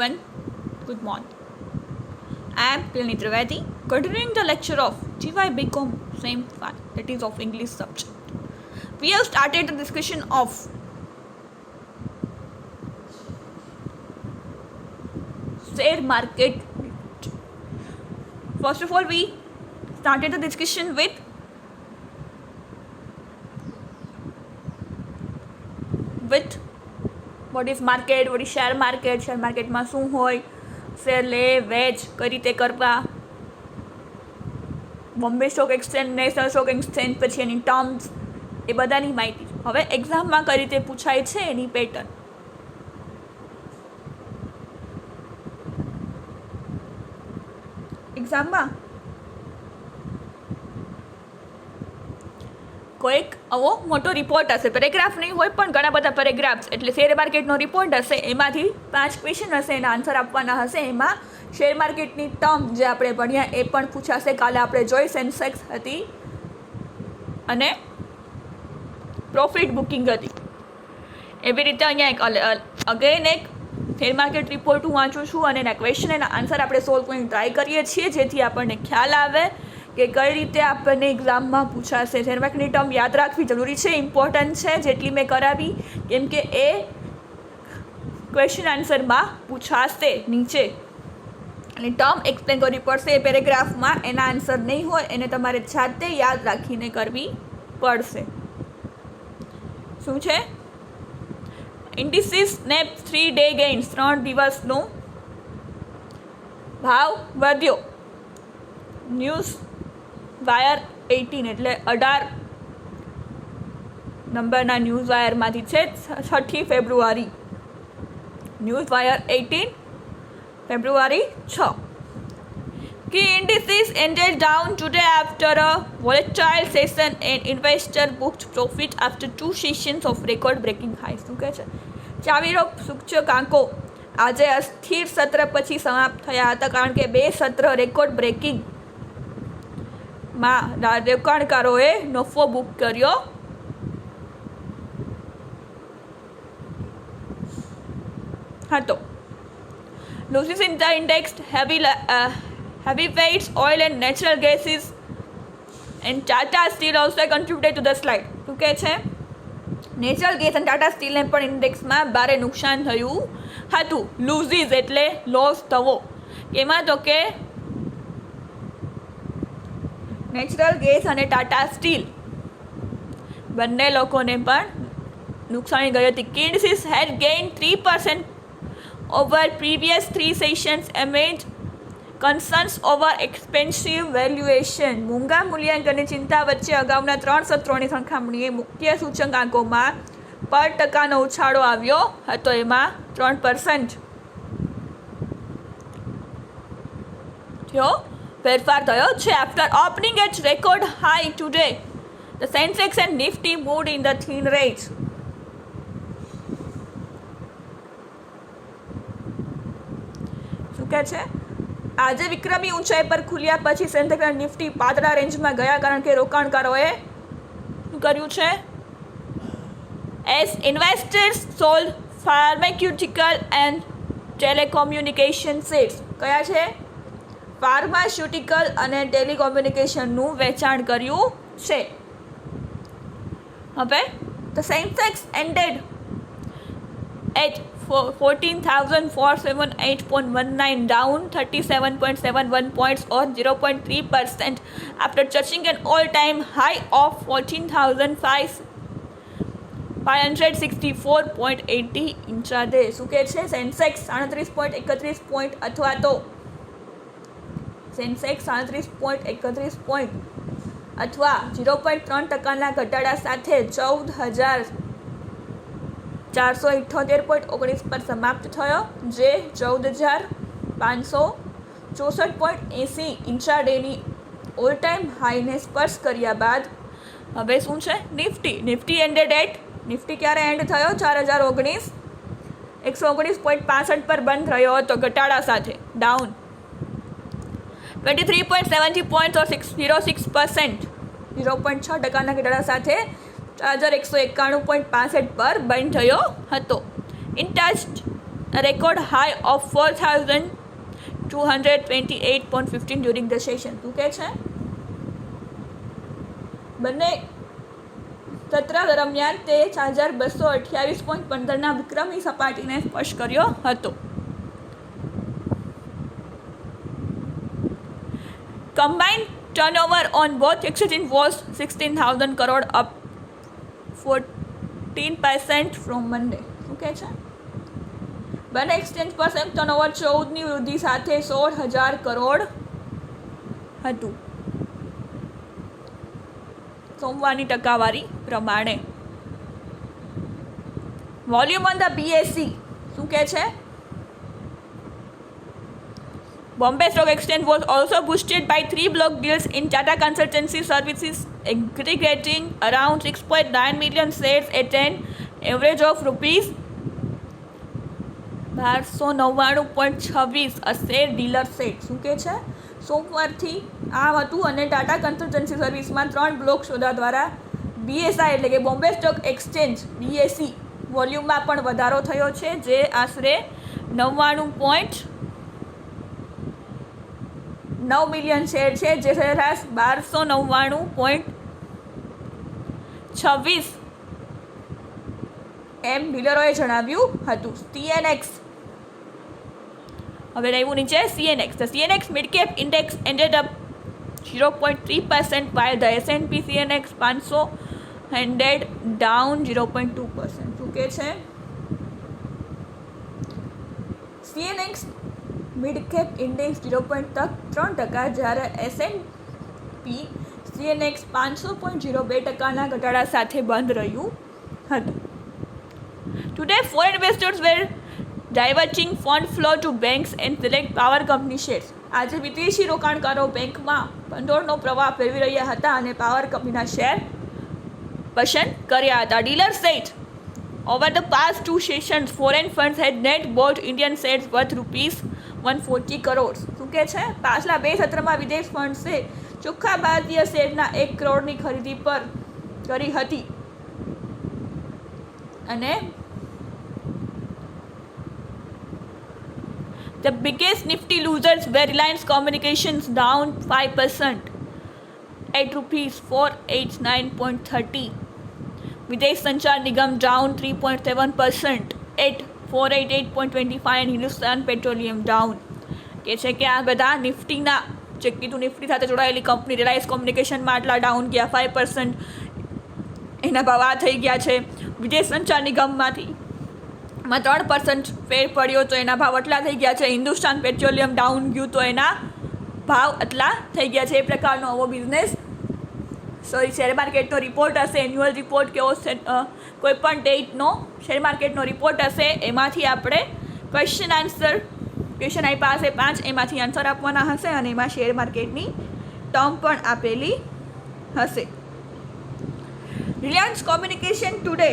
everyone, good morning. I am Pilni Trivedi, continuing the lecture of GY BCom Same 1, that is of English subject. We have started the discussion of share market. First of all, we started the discussion with what is market, what is share market માં શું હોય, share લે વેચ કઈ રીતે કરવા, Bombay stock exchange, national stock exchange, પછી એની terms, એ બધાની માહિતી. હવે એક્ઝામમાં કઈ રીતે પૂછાય છે એની પેટર્ન. એક્ઝામમાં કોઈક આવો મોટો રિપોર્ટ હશે, પેરેગ્રાફ નહીં હોય પણ ઘણા બધા પેરેગ્રાફ્સ, એટલે શેર માર્કેટનો રિપોર્ટ હશે, એમાંથી 5 ક્વેશ્ચન હશે, એના આન્સર આપવાના હશે. એમાં શેર માર્કેટની ટર્મ જે આપણે ભણ્યા એ પણ પૂછાશે. કાલે આપણે જોઈ સેન્સેક્સ હતી અને પ્રોફિટ બુકિંગ હતી. એવી રીતે અહીંયા અગેન એક શેર માર્કેટ રિપોર્ટ હું વાંચું છું અને એના ક્વેશ્ચન એના આન્સર આપણે સોલ્વ કરીને ટ્રાય કરીએ છીએ, જેથી આપણને ખ્યાલ આવે કે કઈ રીતે આપણને એક્ઝામમાં પૂછાશે. શેર માર્કેટની ટર્મ યાદ રાખવી જરૂરી છે, ઇમ્પોર્ટન્ટ છે, જેટલી મેં કરાવી, કેમ કે એ ક્વેશ્ચન આન્સરમાં પૂછાશે નીચે. અને ટર્મ એક્સપ્લેન કરવી પડશે એ પેરેગ્રાફમાં, એના આન્સર નહીં હોય એને તમારે જાતે યાદ રાખીને કરવી પડશે. શું છે? ઇન્ડિસિસ ને 3 ડે ગેઇન્સ, 3 દિવસનો ભાવ વધ્યો. ન્યૂઝ વાયર 18 એટલે 18 નંબરના ન્યૂઝ વાયરમાંથી છે, 6 ફેબ્રુઆરી. News wire 18 February 6. Key indices ended down today after a volatile session and investor booked profit after 2 sessions of record-breaking highs. શું કહે છે? ચાવીરોગ સૂચકાંકો આજે અસ્થિર સત્ર પછી સમાપ્ત થયા હતા, કારણ કે 2 સત્ર રેકોર્ડ બ્રેકિંગ માં રોકાણકારોએ નફો બુક કર્યો હતો. Losses in the index heavyweights oil and natural gases and Tata Steel also contributed to the slide. શું કહે છે? નેચરલ ગેસ અને ટાટા સ્ટીલને પણ ઇન્ડેક્સમાં ભારે નુકસાન થયું હતું. લૂઝીસ એટલે લોસ થવો. એમાં તો કે નેચરલ ગેસ અને ટાટા સ્ટીલ બંને લોકોને પણ નુકસાની ગઈ હતી. Indices had gain 3% over previous 3 sessions amid concerns over expensive valuation. મોંઘા મૂલ્યાંકનની ચિંતા વચ્ચે અગાઉના 3 સત્રોની સરખામણીએ મુખ્ય સૂચકાંકોમાં પર ટકાનો ઉછાળો આવ્યો હતો, એમાં 3% થયો ફેરફાર થયો છે. After opening at record high today the Sensex and Nifty moved in the thin range. શું કહે છે? આજે વિક્રમી ઊંચાઈ પર ખુલ્યા પછી સેન્સેક્સ અને નિફ્ટી પાતળા રેન્જમાં ગયા, કારણ કે રોકાણકારોએ શું કર્યું છે? As investors sold pharmaceutical and telecommunication shares. કયા છે? ફાર્માસ્યુટિકલ અને ટેલિકોમ્યુનિકેશનનું વેચાણ કર્યું છે. હવે the Sensex ended at 14,478.19, down 37.71 points or 0.3% after touching an all-time high of 14,564.80 intraday. શું કહે છે? સેન્સેક્સ 37.31 પોઈન્ટ અથવા તો સેન્સેક્સ 37.31 પોઈન્ટ અથવા 0.3% ઘટાડા સાથે 14,478.19 પર સમાપ્ત થયો, જે 14,564.80 ઇન્ટ્રાડેની ઓલ ટાઈમ હાઈને સ્પર્શ કર્યા બાદ હવે શું છે? નિફ્ટી એન્ડેડ એટ, નિફ્ટી ક્યારે એન્ડ થયો? 4,019, 119.65 પર બંધ થયો હતો ઘટાડા સાથે, ડાઉન 23.70 points or 06%, 0.6% ઘટાડા સાથે 4,191.65 પર બંધ થયો હતો. In touch a record high of 4,228.15 during the session. શું કહે છે? બંને સત્ર દરમિયાન તે 4,228.15 વિક્રમી સપાટીને સ્પર્શ કર્યો હતો. Combined turnover on both exchanges was 16,000 crore, up 14% from Monday. શું કહે છે? બંને એક્સચેન્જ પર સંયુક્ત ટર્નઓવર 14ની વૃદ્ધિ સાથે 16,000 કરોડ હતું સોમવારની ટકાવારી પ્રમાણે. વોલ્યુમ ઓન ધ BSE શું કહે છે? Bombay Stock Exchange was also boosted by 3 block deals in Tata Consultancy Services aggregating around 6.9 million shares at an average of rupees 1299.26 a share dealer said. શું કહે છે? સોમવારથી આ હતું અને ટાટા કન્સલ્ટન્સી સર્વિસમાં 3 બ્લોક સોદા દ્વારા BSI એટલે કે બોમ્બે સ્ટોક એક્સચેન્જ BSE વોલ્યુમમાં પણ વધારો થયો છે, જે આશરે 99.9 મિલિયન શેર છે, જે સરેરાશ 1299.26 એમ ડીલરોએ જણાવ્યું હતું. CNX હવે રહ્યું નીચે CNX. The CNX mid-cap index ended up 0.3% while the S&P CNX 500 ended down 0.2%. શું કહે છે? CNX મિડ-કેપ ઇન્ડેક્સ 0.3%, જ્યારે S&P CNX 500.02%ના ઘટાડા સાથે બંધ રહ્યું હતું. Today, foreign investors were diverging fund flow to banks and select power company shares. આજે વિદેશી રોકાણકારો બેંકમાં ભંડોળનો પ્રવાહ ફેરવી રહ્યા હતા અને પાવર કંપનીના શેર પસંદ કર્યા હતા. Dealers said over the past 2 sessions, foreign funds had net bought Indian shares worth rupees 140 crores. શું કહે છે? પાછલા 2 સત્રમાં વિદેશ ફંડ્સે ચોખ્ખા ભારતીય શેરના 1 કરોડની ખરીદી પર કરી હતી અને the biggest Nifty losers were Reliance Communications down 5% at rupees 489.30. Videsh Sanchar Nigam down 3.7% at 488.25 and Hindustan Petroleum down. કે છે કે આ બધા નિફ્ટીના જે કીધું નિફ્ટી સાથે જોડાયેલી કંપની રિલાયન્સ કોમ્યુનિકેશનમાં આટલા ડાઉન ગયા 5%, એના ભાવ આ થઈ ગયા છે. વિદેશ સંચાર નિગમમાંથી 3% ફેર પડ્યો તો એના ભાવ આટલા થઈ ગયા છે. હિન્દુસ્તાન પેટ્રોલિયમ ડાઉન ગયું તો એના ભાવ આટલા થઈ ગયા છે. એ પ્રકારનો આવો બિઝનેસ શેર માર્કેટનો રિપોર્ટ હશે. એન્યુઅલ રિપોર્ટ કેવો કોઈ પણ ડેટનો શેર માર્કેટનો રિપોર્ટ હશે, એમાંથી આપણે ક્વેશ્ચન આપ્યા હશે 5, એમાંથી આન્સર આપવાના હશે અને એમાં શેર માર્કેટની ટર્મ પણ આપેલી હશે. Reliance communication today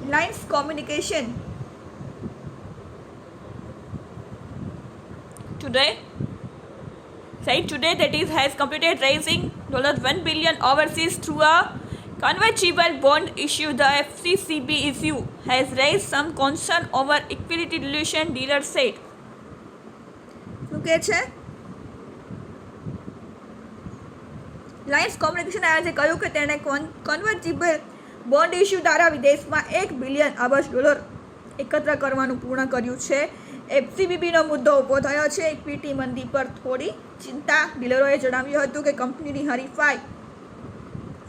Reliance Communication today that it has completed raising $1 billion overseas through a convertible bond issue. The FCCB issue has raised some concern over equity dilution, dealers said. શું કહે છે? Reliance communication આજે કહ્યું કે તેણે કન્વર્ટિબલ bond issue દ્વારા વિદેશમાં $1 billion અબજ એકત્ર કરવાનું પૂર્ણ કર્યું છે. FCCBનો મુદ્દો ઊભો થયો છે. ઇક્વિટી મંદી પર થોડી ચિંતા. ડીલરોએ જણાવ્યું હતું કે કંપનીની હરીફાઈ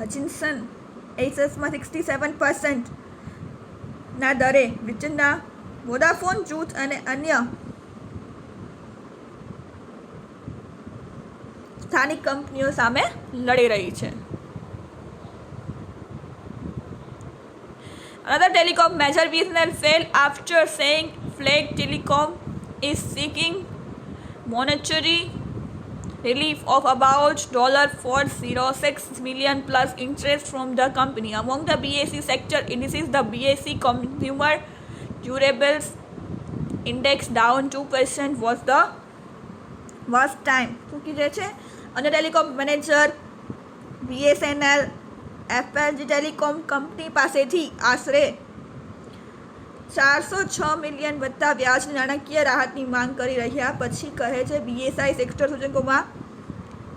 હચિન્સન એસેસમાં 67% ના દરે બ્રિટનના વોડાફોન જૂથ અને અન્ય સ્થાનિક કંપનીઓ સામે લડી રહી છે. Another telecom major business fell after saying Flag Telecom is seeking monetary relief of about $406 million plus interest from the company. Among the BSE sector indices, the BSE Consumer Durables Index down 2% was the worst time. શું કીધે છે? અને telecom manager BSNL FLG telecom company પાસેથી આશરે 406 million વત્તા વ્યાજની નાણાકીય રાહતની માંગ કરી રહ્યા પછી કહે છે BSI સેક્ટર સૂચકોમાં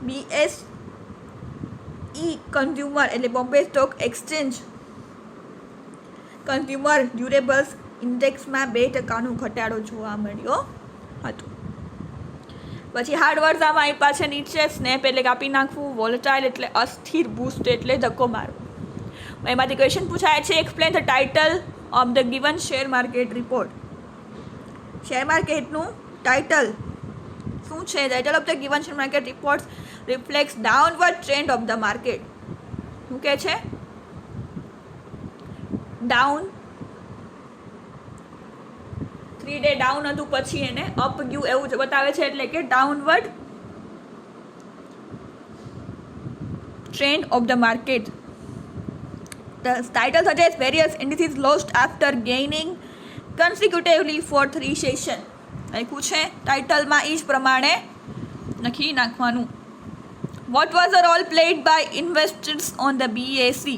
BSE કન્ઝ્યુમર એટલે Bombay stock exchange consumer durables ઇન્ડેક્સમાં 2% ઘટાડો જોવા મળ્યો હતો. પછી હાર્ડ વર્ડ્સ આમાં આપ્યા છે નીચે. સ્નેપ એટલે કાપી નાખવું, વોલેટાઇલ એટલે અસ્થિર, બૂસ્ટ એટલે ધક્કો મારવો. એમાંથી ક્વેશ્ચન પૂછાય છે explain the title of the given share market report. Share માર્કેટનું ટાઇટલ શું છે? Title of the given share market report reflects downward trend of the market. શું કહે છે? ડાઉન 3 ડે ડાઉન હતું પછી એને અપ ગયું એવું બતાવે છે, એટલે કે downward trend of the market. The title suggests various indices lost after gaining consecutively for 3 sessions. લખ્યું છે ટાઇટલમાં એ જ પ્રમાણે લખી નાખવાનું. What was the role played by investors on the BSE?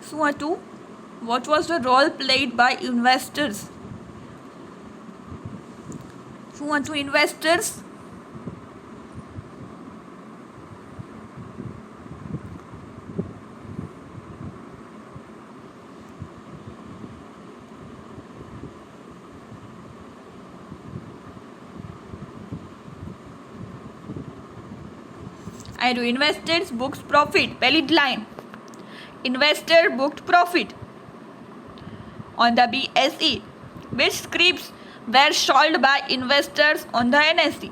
શું હતું? What was the role played by investors? શું હતું investors? I do investors booked profit. પહેલી line. Investor booked profit on the BSE, which scrips were sold by investors on the NSE.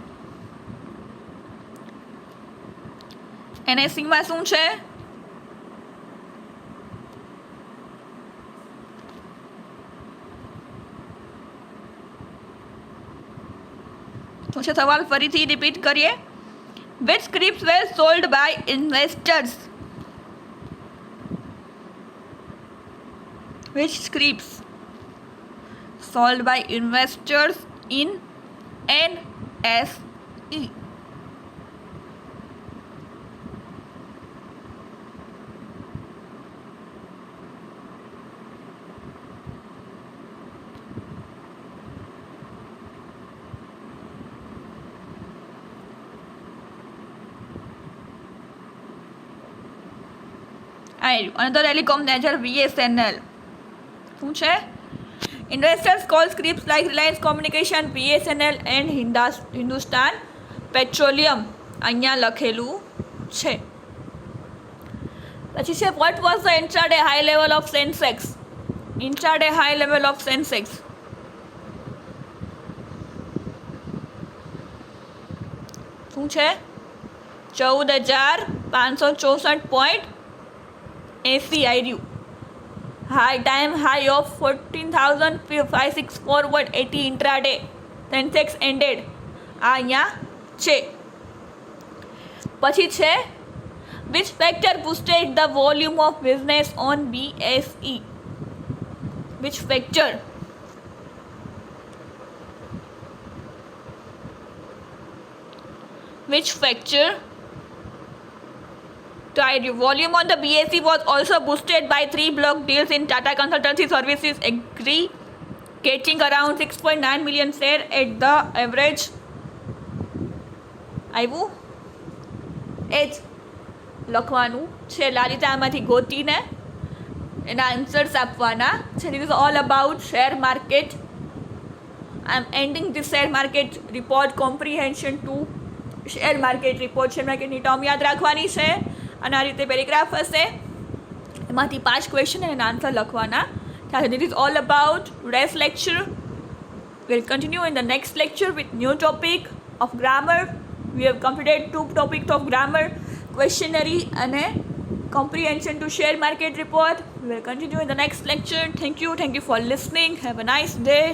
NSE માં શું છે? શું છે સવાલ? ફરીથી રિપીટ કરીએ. Which scrips were sold by investors? Which scrips sold by investors in NSE? Another telecom major BSNL. શું છે? Investors call scripts like Reliance Communication, BSNL and Hindustan Petroleum. અહીંયા લખેલું છે. પછી છે what was the intraday high level of Sensex? Intraday high level of Sensex. શું છે? 14,564.80 આવ્યું. High time high of 14,564.80 intraday. Sensex ended. આ અહીંયા છે. પછી છે which factor boosted the volume of business on BSE? Which factor? Which factor? Volume on the BSE was also boosted by 3 block deals in Tata Consultancy Services, aggregating around 6.9 million share at the average. આવ્યું એ જ લખવાનું છે. લાલિતા આમાંથી ગોતીને એના answers આપવાના છે. This is all about share market. I am ending this share market report comprehension to share market report. share market ની term યાદ રાખવાની છે અને આ રીતે પેરેગ્રાફ હશે, એમાંથી 5 ક્વેશ્ચન અને આન્સર લખવાના. This is all about today's lecture. We'll continue in the next lecture with new topic of grammar. We have completed 2 topics of grammar, questionnaire and comprehension to share market report. We will continue in the next lecture. Thank you for listening. Have a nice day.